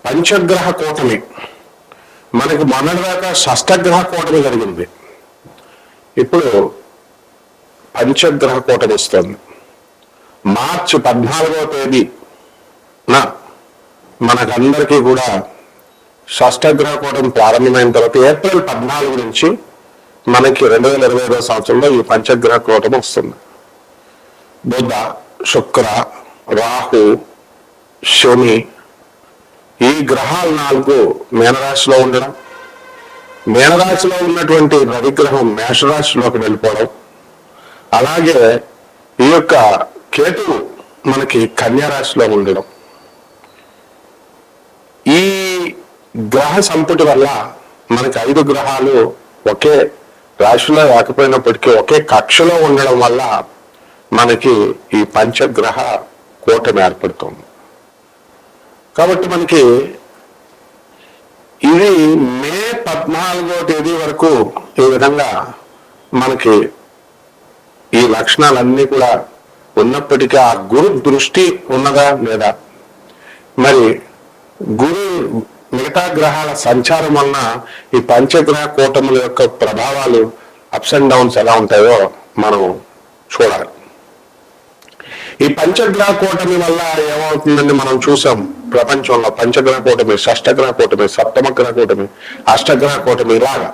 పంచగ్రహ కూటమి మనకి మొన్నటిదాకా షష్టగ్రహ కూటమి జరిగింది. ఇప్పుడు పంచగ్రహ కూటమి వస్తుంది. మార్చి 14వ తేదీన మనకందరికీ కూడా షష్టగ్రహ కూటమి ప్రారంభమైన తర్వాత ఏప్రిల్ 14 నుంచి మనకి 2025వ సంవత్సరంలో ఈ పంచగ్రహ కూటమి వస్తుంది. బుధ, శుక్ర, రాహు, శని ఈ గ్రహాలు 4 మీనరాశిలో ఉండడం, మీనరాశిలో ఉన్నటువంటి రవిగ్రహం మేషరాశిలోకి వెళ్ళిపోవడం, అలాగే ఈ యొక్క కేతువు మనకి కన్యా రాశిలో ఉండడం, ఈ గ్రహ సంపుటి వల్ల మనకి 5 గ్రహాలు ఒకే రాశిలో లేకపోయినప్పటికీ ఒకే కక్షలో ఉండడం వల్ల మనకి ఈ పంచగ్రహ కూటమి ఏర్పడుతుంది. కాబట్టి మనకి ఇది మే 14వ తేదీ వరకు ఈ విధంగా మనకి ఈ లక్షణాలన్నీ కూడా ఉన్నప్పటికీ ఆ గురు దృష్టి ఉన్నదా లేదా, మరి గురు మిగతా గ్రహాల సంచారం వలన ఈ పంచగ్రహ కూటముల యొక్క ప్రభావాలు అప్స్ అండ్ డౌన్స్ ఎలా ఉంటాయో మనం చూడాలి. ఈ పంచగ్రహ కూటమి వల్ల ఏమవుతుందండి మనం చూసాం ప్రపంచంలో. పంచగ్రహ కూటమి, షష్టగ్రహ కూటమి, సప్తమ గ్రహ కూటమి, అష్టగ్రహ కూటమి ఇలాగా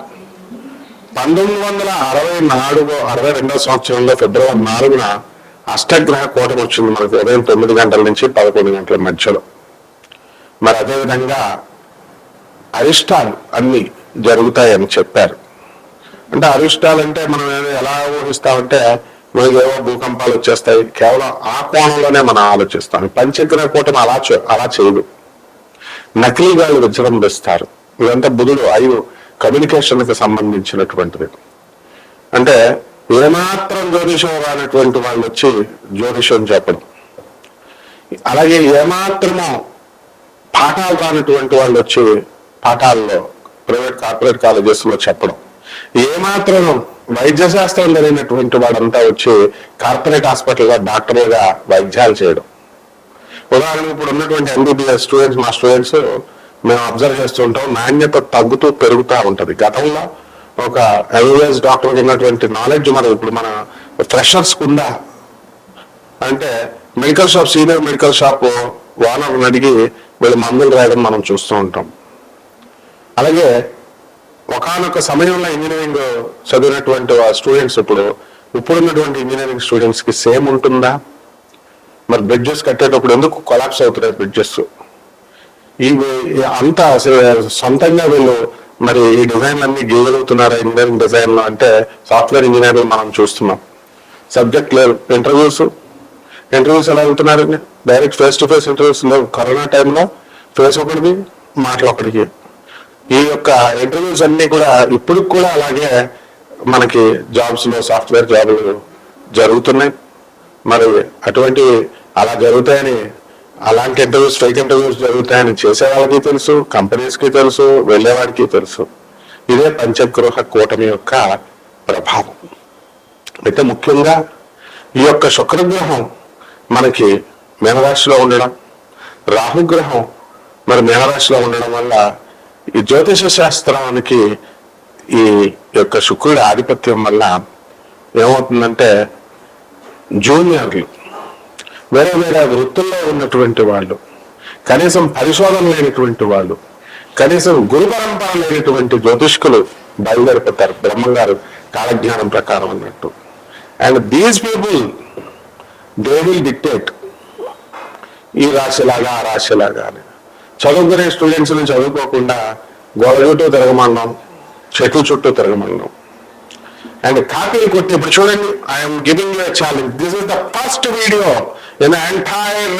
1962వ సంవత్సరంలో ఫిబ్రవరి 4న అష్టగ్రహ కూటమి వచ్చింది మనకు ఉదయం 9 గంటల నుంచి 11 గంటల మధ్యలో. మరి అదేవిధంగా అరిష్టాలు అన్ని జరుగుతాయని చెప్పారు. అంటే అరిష్టాలు అంటే మనం ఎలా ఊహిస్తామంటే మనకి ఏవో భూకంపాలు వచ్చేస్తాయి, కేవలం ఆ కోణంలోనే మనం ఆలోచిస్తాం. పంచగ్రహ కూటమి అలా చేయదు. నకిలీగాళ్ళు విజృంభిస్తారు. ఇదంతా బుధుడు 5 కమ్యూనికేషన్కి సంబంధించినటువంటిది. అంటే ఏమాత్రం జ్యోతిషం రానటువంటి వాళ్ళు వచ్చి జ్యోతిషం చెప్పడం, అలాగే ఏమాత్రమో పాఠాలు రానటువంటి వాళ్ళు వచ్చి పాఠాల్లో ప్రైవేట్ కార్పొరేట్ కాలేజెస్ లో చెప్పడం, ఏమాత్రం వైద్య శాస్త్రం జరిగినటువంటి వాడంతా వచ్చి కార్పొరేట్ హాస్పిటల్లో డాక్టర్లుగా వైద్యాలు చేయడం. ఉదాహరణకు ఇప్పుడు ఉన్నటువంటి ఎంబీబీఎస్ స్టూడెంట్స్, మా స్టూడెంట్స్ మేము అబ్జర్వ్ చేస్తుంటాం, నాణ్యత తగ్గుతూ పెరుగుతూ ఉంటది. గతంలో ఒక ఎంబీబీఎస్ డాక్టర్ ఉన్నటువంటి నాలెడ్జ్ మనం ఇప్పుడు మన ఫ్రెషర్స్ ఉందా అంటే medical shop, senior medical shop ఓనర్ని అడిగి వీళ్ళు మందులు రాయడం మనం చూస్తూ ఉంటాం. అలాగే ఒకనొక సమయంలో ఇంజనీరింగ్ చదివినటువంటి స్టూడెంట్స్ ఇప్పుడున్నటువంటి ఇంజనీరింగ్ స్టూడెంట్స్ కి సేమ్ ఉంటుందా? మరి బ్రిడ్జెస్ కట్టేటప్పుడు ఎందుకు కొలాప్స్ అవుతున్నాయి బ్రిడ్జెస్? అంతా సొంతంగా వీళ్ళు మరి ఈ డిజైన్లన్నీ గీయగలుగుతున్నారా ఇంజనీరింగ్ డిజైన్ లో అంటే సాఫ్ట్వేర్ ఇంజనీర్లు మనం చూస్తున్నాం. సబ్జెక్ట్ లేరు, ఇంటర్వ్యూస్ ఎలా వెళ్తున్నారండి? Direct face to face interviews లేవు. కరోనా టైంలో ఫేస్ ఒకటిది, మాటలు ఒకటికి. ఈ యొక్క ఇంటర్వ్యూస్ అన్ని కూడా ఇప్పుడు కూడా అలాగే మనకి జాబ్స్ లో సాఫ్ట్వేర్ జాబులు జరుగుతున్నాయి. మరి అటువంటి అలా జరుగుతాయని, అలాంటి ఇంటర్వ్యూస్, ఫేక్ ఇంటర్వ్యూస్ జరుగుతాయని చేసే వాళ్ళకి తెలుసు, కంపెనీస్ కి తెలుసు, వెళ్ళేవాడికి తెలుసు. ఇదే పంచగ్రహ కూటమి యొక్క ప్రభావం. అయితే ముఖ్యంగా ఈ యొక్క శుక్రగ్రహం మనకి మీనరాశిలో ఉండడం, రాహుగ్రహం మరి మీనరాశిలో ఉండడం వల్ల ఈ జ్యోతిష శాస్త్రానికి ఈ యొక్క శుక్రుడి ఆధిపత్యం వల్ల ఏమవుతుందంటే జూనియర్లు, వేరే వేరే వృత్తుల్లో ఉన్నటువంటి వాళ్ళు, కనీసం పరిశోధన లేనటువంటి వాళ్ళు, కనీసం గురు పరంపర లేనటువంటి జ్యోతిష్కులు బయలుదేరిపోతారు బ్రహ్మంగారు కాలజ్ఞానం ప్రకారం అన్నట్టు. And these people they will dictate ఈ రాశిలాగా ఆ రాశిలాగా అని. చదువుకునే స్టూడెంట్స్ ని చదువుకోకుండా గోడ చుట్టూ తిరగమన్నాం, చెట్ల చుట్టూ తిరగమన్నాం. అండ్ కాపీలు కొట్టి ఇప్పుడు చూడండి, I'm giving you challenge. This is the first video in entire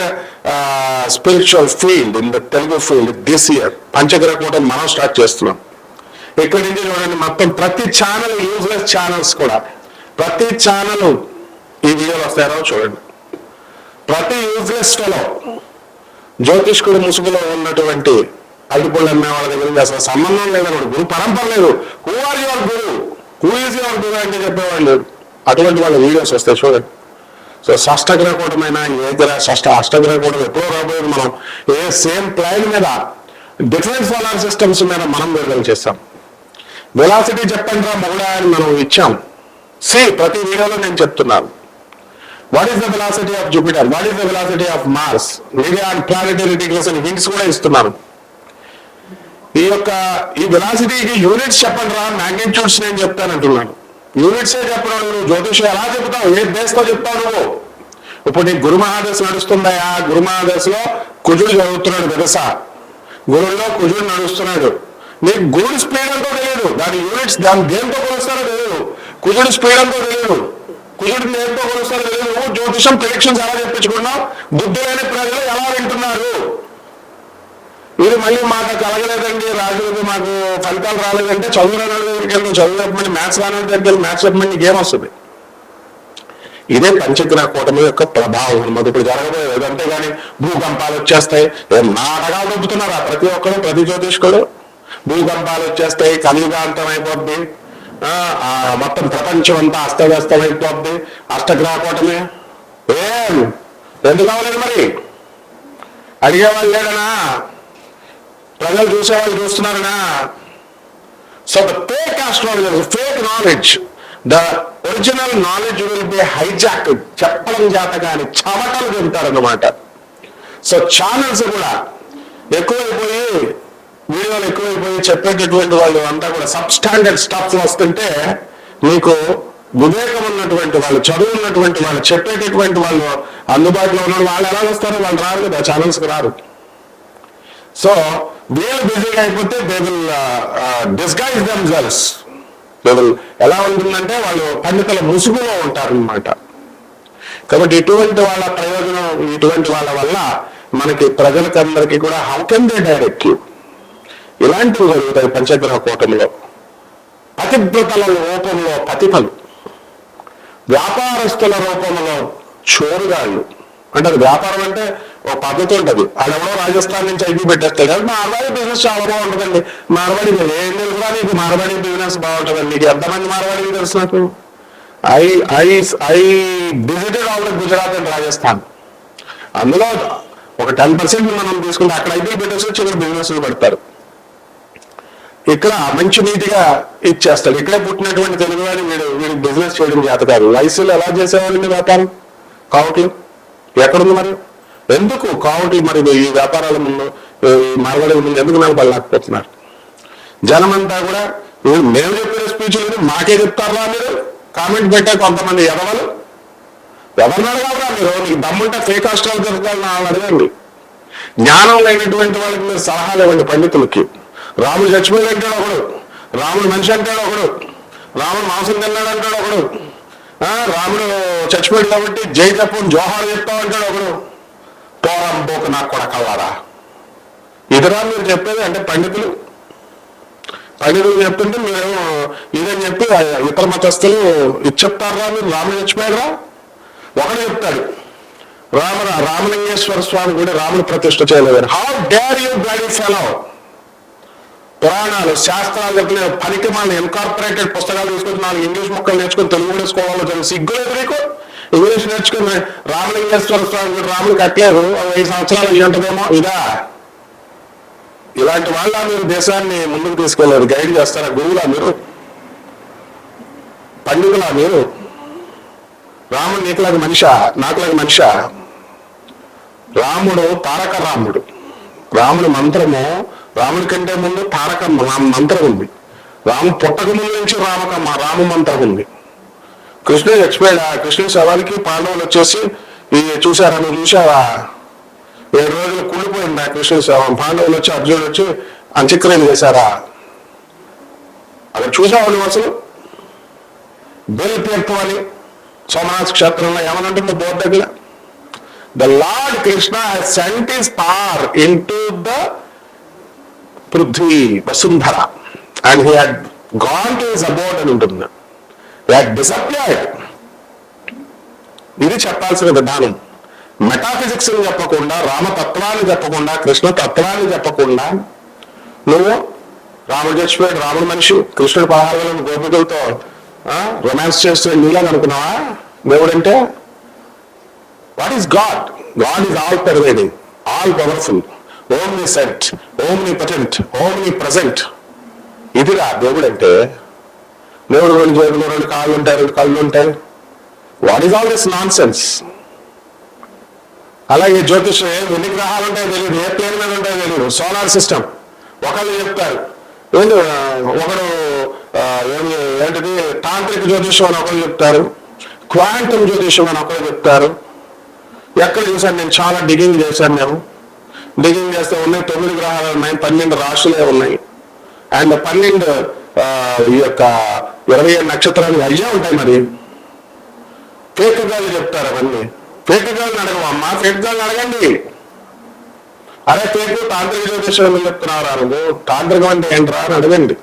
spiritual field, in the Telugu field this year. పంచగ్రహ కూటమి మనం స్టార్ట్ చేస్తున్నాం. ఇక్కడి నుంచి చూడండి, మొత్తం ప్రతి ఛానల్, యూజ్లెస్ ఛానల్స్ కూడా, ప్రతి ఛానల్ ఈ వీడియోలు వస్తారో చూడండి. ప్రతి యూజ్లెస్ ఫెలో, జ్యోతిష్కుడు ముసుగులో ఉన్నటువంటి అల్లిపళ్ళు అమ్మే వాళ్ళ దగ్గర అసలు సంబంధం లేదన్నమాట, గురు పరంపర లేదు. Who are your guru, who is your guru అంటే చెప్పేవాళ్ళు. అటువంటి వాళ్ళ వీడియోస్ వస్తాయి చూడండి. సో షష్ఠగ్రహ కూటమైన అష్టగ్రహ కూటమి ఎప్పుడో రాబోయేది మనం సేమ్ ప్లాన్ మీద డిఫరెంట్ సోలార్ సిస్టమ్స్ మీద మనం విడుదల చేస్తాం. వెలాసిటీ చెప్పండి రా మొగడా అని మనం ఇచ్చాం. ప్రతి వీడియోలో నేను చెప్తున్నాను. What is the velocity of Jupiter, what is the velocity of Mars, media and planetary degrees hints కూడా ఇస్తున్నాను. ఈ వెలాసిటీకి యూనిట్స్ చెప్పండి రా, మ్యాగ్నిట్యూడ్స్ నేను చెప్తానంటున్నాను. యూనిట్సే చెప్పడం నువ్వు జ్యోతిషం ఎలా చెప్తావు, ఏ బేస్తో చెప్తావు నువ్వు? ఇప్పుడు నీకు గురు మహాదశ నడుస్తుందయా, గురు మహాదశలో కుజుడు చదువుతున్నాడు వెదస, గురువులో కుజుడు నడుస్తున్నాడు. నీకు గురుడు స్పీడ్ అంతా తెలియదు, దాని యూనిట్స్ దాని దేంతో కొలుస్తారో తెలియదు, కుజుడు స్పీడ్ అంతా తెలియదు, కుజుడు దేంతో కొలుస్తారో తెలియదు. నువ్వు జ్యోతిషం ప్రిడిక్షన్స్ ఎలా చెప్పించుకున్నావు? బుద్ధి లేని ప్రజలు ఎలా వింటున్నారు? ఇది మళ్ళీ మాకు కలగలేదండి, రాజులకి మాకు ఫలితాలు రాలేదంటే చదువు రాని దగ్గరికి వెళ్తాం, చదువు చెప్పమని మ్యాథ్స్ రాని దగ్గరికి వెళ్ళి మ్యాథ్స్ చెప్పమని గేమ్ వస్తుంది. ఇదే పంచగ్రహ కూటమి యొక్క ప్రభావం. మాకు ఇప్పుడు జరగబోయేది అంతేగాని భూకంపాలు వచ్చేస్తాయి, నాటకాలు దొబ్బుతున్నారా ప్రతి ఒక్కరు, ప్రతి జ్యోతిష్కుడు? భూకంపాలు వచ్చేస్తాయి, కలియుగాంతం అయిపోద్ది, మొత్తం ప్రపంచం అంతా అస్తవ్యస్తం అయిపోద్ది, అష్టగ్రహ కూటమి ఎందుకు కావాలేదు మరి? అడిగేవాళ్ళు లేడనా? ప్రజలు చూసేవాళ్ళు చూస్తున్నారనా? So the fake astrology, fake knowledge, the original knowledge will be hijack. చెప్పడం జాతకాన్ని చెమటలు చెబుతారన్నమాట. సో ఛానల్స్ కూడా ఎక్కువైపోయి, వీడియోలు ఎక్కువైపోయి చెప్పేటటువంటి వాళ్ళు అంతా కూడా సబ్ స్టాండర్డ్ స్టాఫ్ వస్తుంటే, మీకు వివేకం ఉన్నటువంటి వాళ్ళు, చదువు ఉన్నటువంటి వాళ్ళు, చెప్పేటటువంటి వాళ్ళు అందుబాటులో ఉన్న వాళ్ళు ఎలా వస్తారో వాళ్ళు రారు కదా, ఛానల్స్కి రారు. సో వీళ్ళు బిజీగా అయిపోతే they will disguise themselves. They will ఎలా ఉంటుందంటే వాళ్ళు పండితుల ముసుగులో ఉంటారన్నమాట. కాబట్టి ఇటువంటి వాళ్ళ ప్రయోజనం, ఇటువంటి వాళ్ళ వల్ల మనకి ప్రజలకందరికీ కూడా how can they direct you? ఇలాంటివి జరుగుతాయి పంచగ్రహ కూటమిలో. పతివ్రతల రూపంలో పతిఫలు, వ్యాపారస్తుల రూపంలో చోరుగాళ్ళు. అంటే అది వ్యాపారం అంటే ఒక పద్ధతి ఉంటుంది. అడెవడో రాజస్థాన్ నుంచి ఐపీ పెట్టేస్తాడు కదా, మార్వాడి బిజినెస్ చాలా బాగుంటుందండి. మార్వాడి ఏం తెలుసురా నీకు? మార్వాడి బిజినెస్ బాగుంటుందండి. నీకు ఎంతమంది మార్వాడి తెలుసు? నాకు I visited already Gujarat and Rajasthan. అందులో ఒక 10% మనం తీసుకుంటే అక్కడ ఐపీ పెట్టేసి చిన్న బిజినెస్ పెడతారు. ఇక్కడ మంచి నీటిగా ఇచ్చేస్తాడు. ఇక్కడే పుట్టినటువంటి తెలుగు వాడిని వీడికి బిజినెస్ చేయడం చేత కాదు. వయసులో ఎలా చేసేవాళ్ళండి వ్యాపారం? కావట్లు ఎక్కడుంది మరి? ఎందుకు కావట్లు మరి ఈ వ్యాపారాల ముందు, మార్వాడి ముందు ఎందుకు నిలబడలేకపోతున్నారు? జనమంతా కూడా మేము చెప్పిన స్పీచ్లు మాకే చెప్తారా మీరు? కామెంట్ పెట్టే కొంతమంది ఎవరు అడగాలరా మీరు? నీకు దమ్ముంటే ఫేక్ ఆస్ట్రాలజర్స్ అడగండి. జ్ఞానం లేనటువంటి వాళ్ళకి మీరు సలహాలు ఇవ్వండి పండితులకి. రాముడు చచ్చిపోయి అంటాడు ఒకడు, రాముడు మనిషి అంటాడు ఒకడు, రాముడు మాంసం తిన్నాడు అంటాడు ఒకడు, రాముడు చచ్చిపోయాడు కాబట్టి జై తప్పని జోహార్ చెప్తావు అంటాడు ఒకడు. పోరంబోకు నాకు కూడా కల్లారా ఇతరా మీరు చెప్పేది? అంటే పండితులు చెప్తుంటే మీరేమో ఇదని చెప్పి ఇతర మతస్థులు ఇది చెప్తారా మీరు? రాముడు చచ్చిపోయాడురా ఒకడు చెప్తాడు, రామలింగేశ్వర స్వామి కూడా రాముడు ప్రతిష్ఠ చేయలేదు. How dare you bloody fellow! పురాణాలు, శాస్త్రాలు చెప్పిన పనికి మన ఇన్కార్పొరేటెడ్ పుస్తకాలు తీసుకొని 4 ఇంగ్లీష్ ముక్కలు నేర్చుకుని తెలుగు కూడా స్కూళ్ళలో చదివి సిగ్గులేదు నీకు? ఇంగ్లీష్ నేర్చుకుని రామలింగేశ్వర స్వామి రాముడు కట్టలేదు, 5 సంవత్సరాలు ఉంటుందేమో. ఇలాంటి వాళ్ళ మీరు దేశాన్ని ముందుకు తీసుకెళ్ళారు? గైడ్ చేస్తారా? గురువులా మీరు? పండితులా మీరు? రాముడు నీకులాగా మనిషా, నాకులాగా మనిషా? రాముడు తారక రాముడు. రాముడి మంత్రము, రాముడి కంటే ముందు తారక మంత్రం ఉంది. రాము పుట్టక ముందు నుంచి రామ మంత్రం ఉంది. కృష్ణుడు చచ్చిపోయాడా? కృష్ణుడి శవానికి పాండవులు వచ్చేసి చూసారా, నువ్వు చూసావా? 7 రోజులు కుళ్ళిపోయిందా కృష్ణుడి శవం? పాండవులు వచ్చి, అర్జునుడు వచ్చి అంత్యక్రియలు చేశారా? అక్కడ చూసావా నువ్వు అసలు? బెల్ తీర్థం అని సోమనాథ్ క్షేత్రంలో ఏమనంటుంది బోర్డు దగ్గర? The Lord Krishna has sent his power into the Prithvi, Vasundhara, and he had gone to his abode అని ఉంటుంది. He had disappeared. ఇది చెప్పాల్సిన విధానం. మెటాఫిజిక్స్ చెప్పకుండా, రామతత్వాన్ని చెప్పకుండా, కృష్ణ తత్వాన్ని చెప్పకుండా నువ్వు రాముడు చచ్చిపోయాడు, రాముడు మనిషి, కృష్ణుడు 16,000 గోపికలతో రొమాన్స్ చేస్తూ నీళ్ళని అనుకున్నావా దేవుడంటే? What is God? God is all pervading, all powerful, omniscient, omnipotent, omnipresent. ఇదిరా దేవుడు అంటే. దేవుడు 2 జేబులు, 2 కాళ్ళు ఉంటాయి, 2 కళ్ళు ఉంటాయి. What is all this non sense? అలాగే జ్యోతిషం ఎన్ని గ్రహాలు ఉంటాయో తెలియదు, ఏ ప్లేన్ మీద ఉంటాయో తెలియదు. సోలార్ సిస్టమ్ ఒకళ్ళు చెప్తారు, ఒకడు ఏంటిది తాంత్రిక జ్యోతిషం అని ఒకరు చెప్తారు, క్వాంటమ్ జ్యోతిషం అని ఒకరు చెప్తారు. ఎక్కడ చూసాను నేను, చాలా డిగింగ్ చేశాను. నేను డిగింగ్ చేస్తే ఉన్నాయి 9 గ్రహాలు ఉన్నాయి, 12 రాశులే ఉన్నాయి. అండ్ 12 ఈ యొక్క 27 నక్షత్రాలు అయ్యే ఉంటాయి. మరి ఫేక్ గాళ్ళు చెప్తారు అవన్నీ. ఫేక్ గాళ్ళని అడగమమ్మా, ఫేక్ గాళ్ళని అడగండి. అరే ఫేక్ తాంత్రిక జ్యోతిషం చెప్తున్నారా నువ్వు, తాంత్రికం అంటే ఏంట్రా అని అడగండి.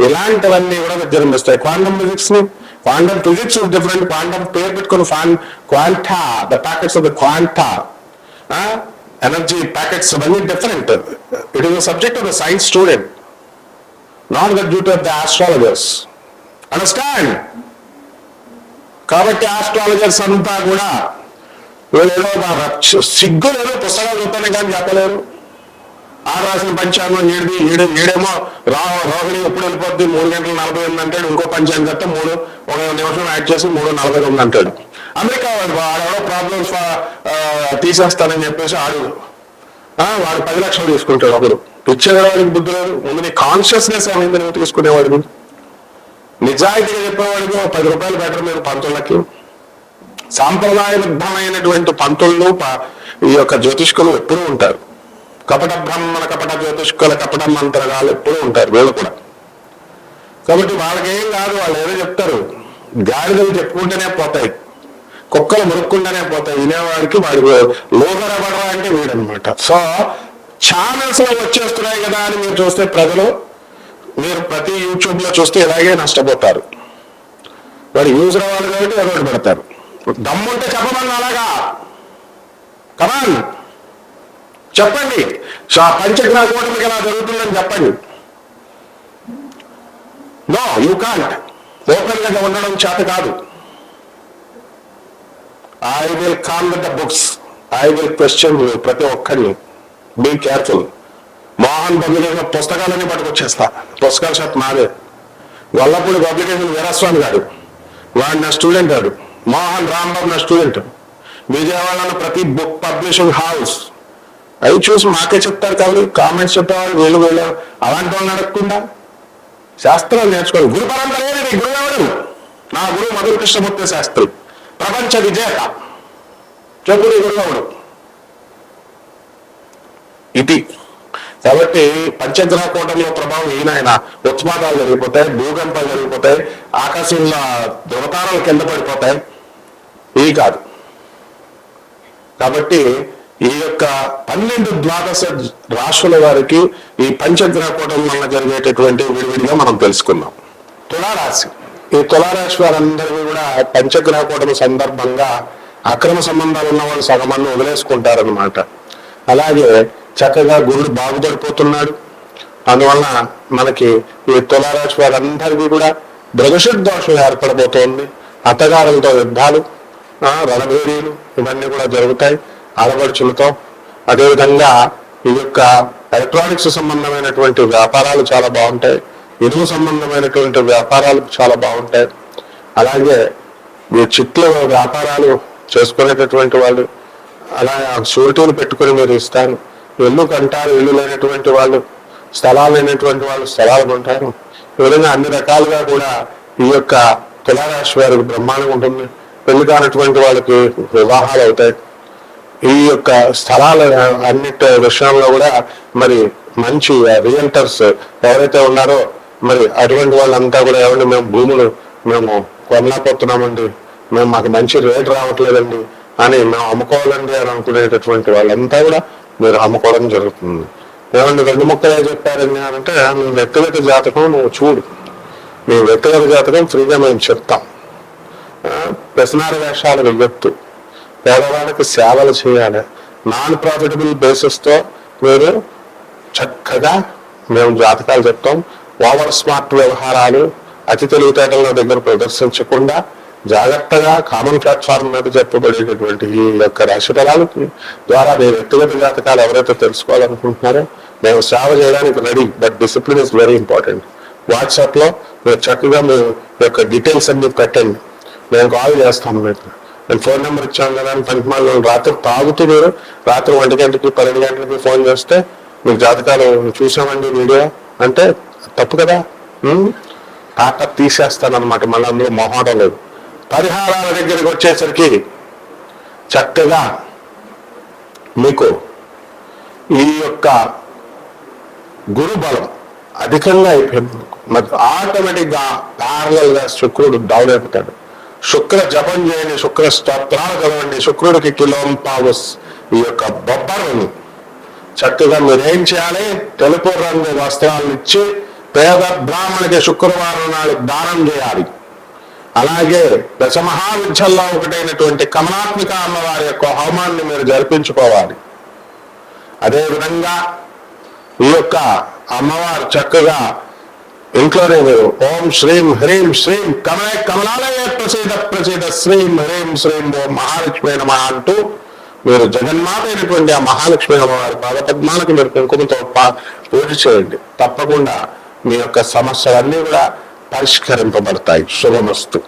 ఇలాంటివన్నీ కూడా విజృంభిస్తాయి. క్వాంటమ్ ఫిజిక్స్ ని, క్వాంటమ్ ఫిజిక్స్ డిఫరెంట్, క్వాంటమ్ పేరు పెట్టుకుని quanta, the packets of the quanta, energy packets అవన్నీ different. It is the subject of the science student, not the duty of the astrologers. Understand? కాబట్టి ఆస్ట్రాలజర్స్ అంతా కూడా వీళ్ళేదో సిగ్గు లేదు, పుస్తకాలు చూస్తానే కానీ చెప్పలేరు. ఆరు రాసిన పంచాంగం ఏడేమో రోహిణి ఎప్పుడు వెళ్ళిపోద్ది 3 గంటల 48 అంటాడు. ఇంకో పంచాంగం చెప్తే 1 నిమిషం యాడ్ చేసి 3:49 అంటాడు. అమెరికా వాడెవడో ప్రాబ్లమ్స్ తీసేస్తానని చెప్పేసి వాడు 10 లక్షలు తీసుకుంటాడు. ఒకడు ఇచ్చేవాడికి బుద్ధి లేదు. ముందు నీ కాన్షియస్నెస్ ఏమైంది నువ్వు తీసుకునేవాడికి. నిజాయితీగా చెప్పేవాడికి 10 రూపాయలు బెటర్ మీరు పంతులకి. సాంప్రదాయబద్ధమైనటువంటి పంతుళ్ళు ఈ యొక్క జ్యోతిష్కులు ఎప్పుడూ ఉంటారు. కపట బ్రాహ్మణ, కపట జ్యోతిష్కుల, కపట మంత్రగాలు ఎప్పుడూ ఉంటారు వీళ్ళు కూడా. కాబట్టి వాళ్ళకేం కాదు, వాళ్ళు ఏదో చెప్తారు. గాడిదలు చెప్పుకుంటూనే పోతాయి, కుక్కలు మురుక్కుంటూనే పోతాయి. వినేవాడికి వాడు లోగరబడరా అంటే వీడనమాట. సో ఛానల్స్ లో వచ్చేస్తున్నాయి కదా అని మీరు చూస్తే ప్రజలు, మీరు ప్రతి యూట్యూబ్ లో చూస్తే ఇలాగే నష్టపోతారు. వాడు యూజర్ వాళ్ళు కాబట్టి ఎవరు పెడతారు. దమ్ముంటే చెప్పమని అలాగా కమాన్ చెప్పండి. పంచగ్రహ కూటమికి ఎలా జరుగుతుందని చెప్పండి. No you can't. ఓపెన్ గా ఉండడం చేత కాదు. I will come with the books, I will question you, ప్రతి ఒక్కరిని. Be careful. మోహన్ పబ్లికేషన్ పుస్తకాలన్నీ పట్టుకొచ్చేస్తా. పుస్తకాల షాప్ నాదే. గొల్లపూడి పబ్లికేషన్ వీరస్వామి గారు, వాడు నా స్టూడెంట్. వాడు మోహన్ రాంబాబు నా స్టూడెంట్. విజయవాడలో ప్రతి బుక్ పబ్లిషింగ్ హౌస్ అవి చూసి మాకే చెప్తారు కాబట్టి కామెంట్స్ చెప్పేవాళ్ళు వీళ్ళు అలాంటి వాళ్ళని అడగకుండా శాస్త్రాలు నేర్చుకోవాలి. గురు పరంపర ఏది? గురువు నా గురువు మధుర కృష్ణమూర్తి శాస్త్రి, ప్రపంచ విజేత. చెప్పుడు గురువుడు ఇది. కాబట్టి పంచగ్రహ కూటమిలో ప్రభావం ఈయన ఉత్పాదాలు జరిగిపోతాయి, భూకంపాలు జరిగిపోతాయి, ఆకాశంలో ధృవతారాలు కింద పడిపోతాయి. ఇవి కాదు. కాబట్టి ఈ యొక్క 12 ద్వాదశ రాశుల వారికి ఈ పంచగ్రహ కూటమి వల్ల జరిగేటటువంటి విడివిడిగా మనం తెలుసుకున్నాం. తులారాశి, ఈ తులారాశి వారందరికీ కూడా పంచగ్రహ కూటమి సందర్భంగా అక్రమ సంబంధాలు ఉన్న వాళ్ళు సగమన్ని వదిలేసుకుంటారనమాట. అలాగే చక్కగా గురుడు బాగుపడిపోతున్నాడు. అందువల్ల మనకి ఈ తులారాశి వారందరికీ కూడా భృగశుద్ధ దోషం ఏర్పడబోతోంది. అత్తగారులతో యుద్ధాలు, రణభేరీలు ఇవన్నీ కూడా జరుగుతాయి ఆడపడుచులతో. అదేవిధంగా ఈ యొక్క ఎలక్ట్రానిక్స్ సంబంధమైనటువంటి వ్యాపారాలు చాలా బాగుంటాయి, ఇనుము సంబంధమైనటువంటి వ్యాపారాలు చాలా బాగుంటాయి. అలాగే మీ చిట్ల వ్యాపారాలు చేసుకునేటటువంటి వాళ్ళు, అలా షూరిటీలు పెట్టుకుని మీరు ఇస్తారు. ఇల్లు కంటారు, ఇల్లు లేనటువంటి వాళ్ళు, స్థలాలు లేనటువంటి వాళ్ళు స్థలాలు కొంటారు. ఈ విధంగా అన్ని రకాలుగా కూడా ఈ యొక్క తులారాశి వారికి బ్రహ్మాండంగా ఉంటుంది. పెళ్లి కానటువంటి వాళ్ళకి వివాహాలు అవుతాయి. ఈ యొక్క స్థలాల అన్నిటి విషయంలో కూడా మరి మంచి రియల్టర్స్ ఎవరైతే ఉన్నారో మరి అటువంటి వాళ్ళంతా కూడా ఏమండి మేము భూములు మేము కొనలేకపోతున్నామండి, మాకు మంచి రేట్ రావట్లేదండి అని మేము అమ్ముకోవాలండి అని అనుకునేటటువంటి వాళ్ళంతా కూడా మీరు అమ్ముకోవడం జరుగుతుంది. ఏమండి 2 ముక్కలే చెప్పారండి అని అంటే, నువ్వు వ్యక్తిగత జాతకం నువ్వు చూడు, నీ వ్యక్తిగత జాతకం ఫ్రీగా మేము చెప్తాం. ప్రశ్నార వేషాలు వెయ్యొద్దు, పేదవాళ్ళకి సేవలు చేయాలి. నాన్ ప్రాఫిటబుల్ బేసిస్ తో మీరు చక్కగా మేము జాతకాలు చెప్తాం. ఓవర్ స్మార్ట్ వ్యవహారాలు, అతి తెలివితేటల దగ్గర ప్రదర్శించకుండా జాగ్రత్తగా కామన్ ప్లాట్ఫామ్ మీద చెప్పబడేటటువంటి ఈ యొక్క రాశి ఫలాలకి ద్వారా మీ వ్యక్తిగత జాతకాలు ఎవరైతే తెలుసుకోవాలనుకుంటున్నారో మేము సేవ చేయడానికి ready. But discipline is very important. WhatsApp లో మీరు చక్కగా మీ యొక్క డీటెయిల్స్ అన్ని పెట్టండి, మేము కాల్ చేస్తాం. మీకు నేను ఫోన్ నెంబర్ ఇచ్చాను కదా అని పనికిమాల రాత్రి తాగుతూ మీరు రాత్రి 1 గంటకి 12 గంటలకి ఫోన్ చేస్తే మీకు జాతకాలు చూసామండి వీడియో అంటే తప్పు కదా. టాటా తీసేస్తానమాట. మళ్ళీ అందులో మొహాటం లేదు. పరిహారాల దగ్గరికి వచ్చేసరికి చక్కగా మీకు ఈ యొక్క గురు బలం అధికంగా అయిపోయింది. మరి ఆటోమేటిక్ గా ప్యారలల్ గా శుక్రుడు డౌన్ అయిపోతాడు. శుక్ర జపం చేయండి, శుక్ర స్తోత్రాలు చదవండి, శుక్రుడికి కిలోం పావస్ ఈ యొక్క బొబ్బరుని చక్కగా మీరేం చేయాలి, తెలుపు రంగు వస్త్రాలను ఇచ్చి పేద బ్రాహ్మణికి శుక్రవారం నాడు దానం చేయాలి. అలాగే దశమహావిద్యల్లో ఒకటైనటువంటి కమలాత్మిక అమ్మవారి యొక్క హోమాన్ని మీరు జరిపించుకోవాలి. అదేవిధంగా ఈ యొక్క అమ్మవారు చక్కగా ఇంట్లోనే మీరు ఓం శ్రీం హ్రీం శ్రీం కమలాలయ ప్రసిద్ధ శ్రీం హ్రీం శ్రీం ఓం మహాలక్ష్మి నమః అంటూ మీరు జగన్మాత అయినటువంటి ఆ మహాలక్ష్మి అమ్మవారి పాదపద్మాలకు మీరు కుంకుమతో పూజ చేయండి. తప్పకుండా మీ యొక్క సమస్యలన్నీ కూడా పరిష్కరింపబడతాయి. శుభమస్తు.